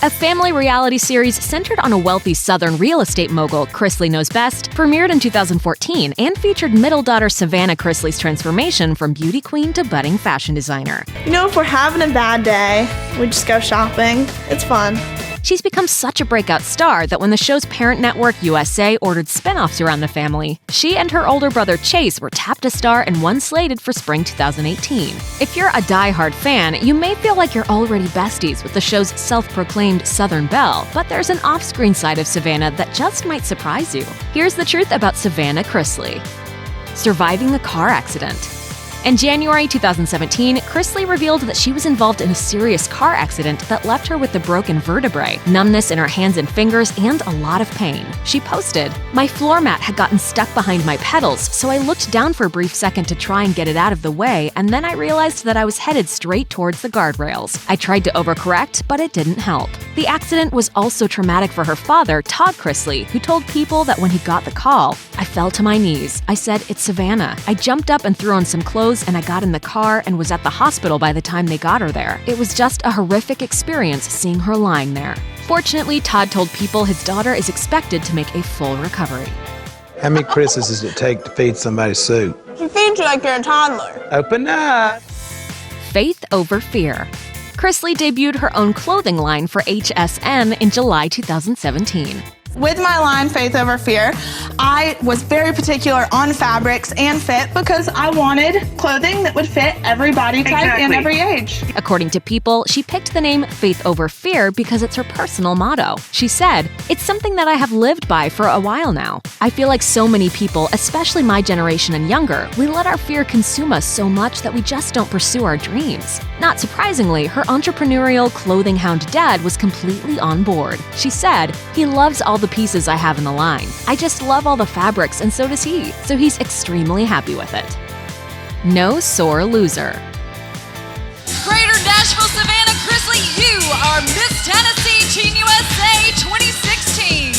A family reality series centered on a wealthy Southern real estate mogul, Chrisley Knows Best, premiered in 2014 and featured middle daughter Savannah Chrisley's transformation from beauty queen to budding fashion designer. You know, if we're having a bad day, we just go shopping. It's fun. She's become such a breakout star that when the show's parent network, USA, ordered spinoffs around the family, she and her older brother Chase were tapped to star in one slated for spring 2018. If you're a die-hard fan, you may feel like you're already besties with the show's self-proclaimed Southern Belle, but there's an off-screen side of Savannah that just might surprise you. Here's the truth about Savannah Chrisley. Surviving a car accident. In January 2017, Chrisley revealed that she was involved in a serious car accident that left her with a broken vertebrae, numbness in her hands and fingers, and a lot of pain. She posted, "My floor mat had gotten stuck behind my pedals, so I looked down for a brief second to try and get it out of the way, and then I realized that I was headed straight towards the guardrails. I tried to overcorrect, but it didn't help." The accident was also traumatic for her father, Todd Chrisley, who told People that when he got the call, "I fell to my knees. I said, 'It's Savannah.' I jumped up and threw on some clothes and I got in the car and was at the hospital by the time they got her there. It was just a horrific experience seeing her lying there." Fortunately, Todd told People his daughter is expected to make a full recovery. How many Chris's does it take to feed somebody soup? She feeds you like you're a toddler. Open up! Faith over fear. Chrisley debuted her own clothing line for HSN in July 2017. With my line, Faith Over Fear, I was very particular on fabrics and fit because I wanted clothing that would fit every body type and every age. According to People, she picked the name Faith Over Fear because it's her personal motto. She said, "It's something that I have lived by for a while now. I feel like so many people, especially my generation and younger, we let our fear consume us so much that we just don't pursue our dreams." Not surprisingly, her entrepreneurial clothing hound dad was completely on board. She said, "He loves all the pieces I have in the line. I just love all the fabrics and so does he, so he's extremely happy with it." No sore loser. Greater Nashville, Savannah Chrisley, you are Miss Tennessee Teen USA 2016.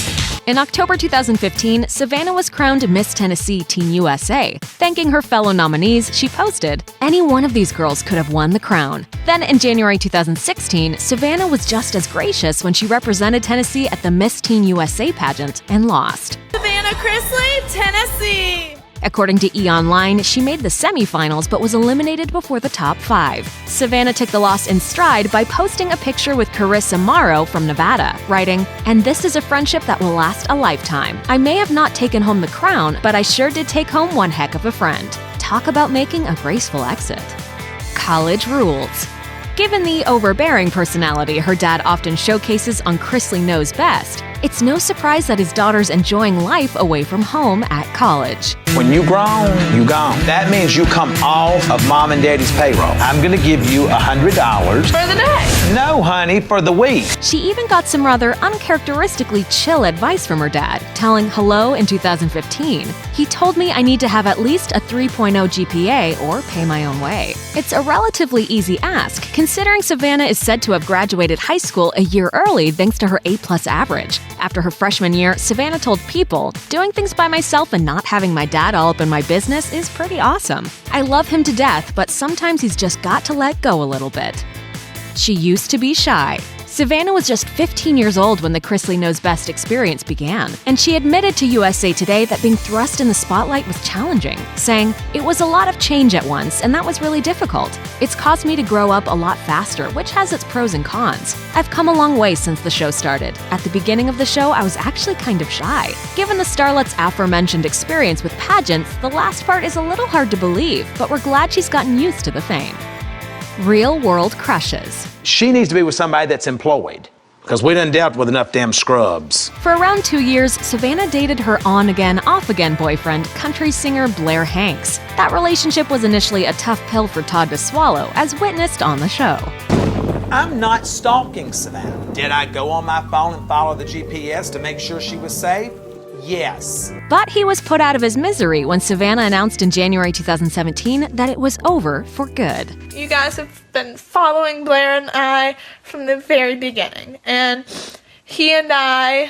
In October 2015, Savannah was crowned Miss Tennessee Teen USA. Thanking her fellow nominees, she posted, "Any one of these girls could have won the crown." Then in January 2016, Savannah was just as gracious when she represented Tennessee at the Miss Teen USA pageant and lost. Savannah Chrisley, Tennessee. According to E! Online, she made the semifinals but was eliminated before the top 5. Savannah took the loss in stride by posting a picture with Carissa Morrow from Nevada, writing, "And this is a friendship that will last a lifetime. I may have not taken home the crown, but I sure did take home one heck of a friend." Talk about making a graceful exit. College rules. Given the overbearing personality her dad often showcases on Chrisley Knows Best, it's no surprise that his daughter's enjoying life away from home at college. When you grown, you gone. That means you come off of mom and daddy's payroll. I'm gonna give you $100. For the day. No, honey, for the week. She even got some rather uncharacteristically chill advice from her dad, telling Hello in 2015, "He told me I need to have at least a 3.0 GPA or pay my own way." It's a relatively easy ask, considering Savannah is said to have graduated high school a year early thanks to her A+ average. After her freshman year, Savannah told People, "Doing things by myself and not having my dad all up in my business is pretty awesome. I love him to death, but sometimes he's just got to let go a little bit." She used to be shy. Savannah was just 15 years old when the Chrisley Knows Best experience began, and she admitted to USA Today that being thrust in the spotlight was challenging, saying, "It was a lot of change at once, and that was really difficult. It's caused me to grow up a lot faster, which has its pros and cons. I've come a long way since the show started. At the beginning of the show, I was actually kind of shy. Given the starlet's aforementioned experience with pageants, the last part is a little hard to believe, but we're glad she's gotten used to the fame." Real-world crushes. She needs to be with somebody that's employed, because we done dealt with enough damn scrubs. For around 2 years, Savannah dated her on-again, off-again boyfriend, country singer Blair Hanks. That relationship was initially a tough pill for Todd to swallow, as witnessed on the show. I'm not stalking Savannah. Did I go on my phone and follow the GPS to make sure she was safe? Yes. But he was put out of his misery when Savannah announced in January 2017 that it was over for good. You guys have been following Blair and I from the very beginning, and he and I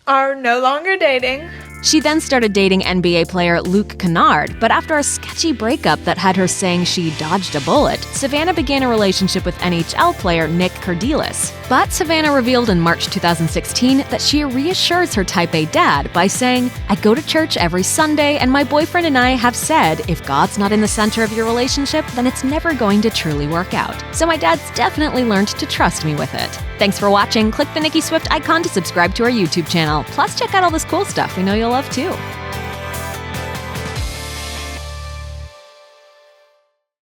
are no longer dating. She then started dating NBA player Luke Kennard, but after a sketchy breakup that had her saying she dodged a bullet, Savannah began a relationship with NHL player Nick Kerdiles. But Savannah revealed in March 2016 that she reassures her Type A dad by saying, "I go to church every Sunday, and my boyfriend and I have said if God's not in the center of your relationship, then it's never going to truly work out. So my dad's definitely learned to trust me with it." Thanks for watching. Click the Nicki Swift icon to subscribe to our YouTube channel. Plus, check out all this cool stuff we know you'll love too.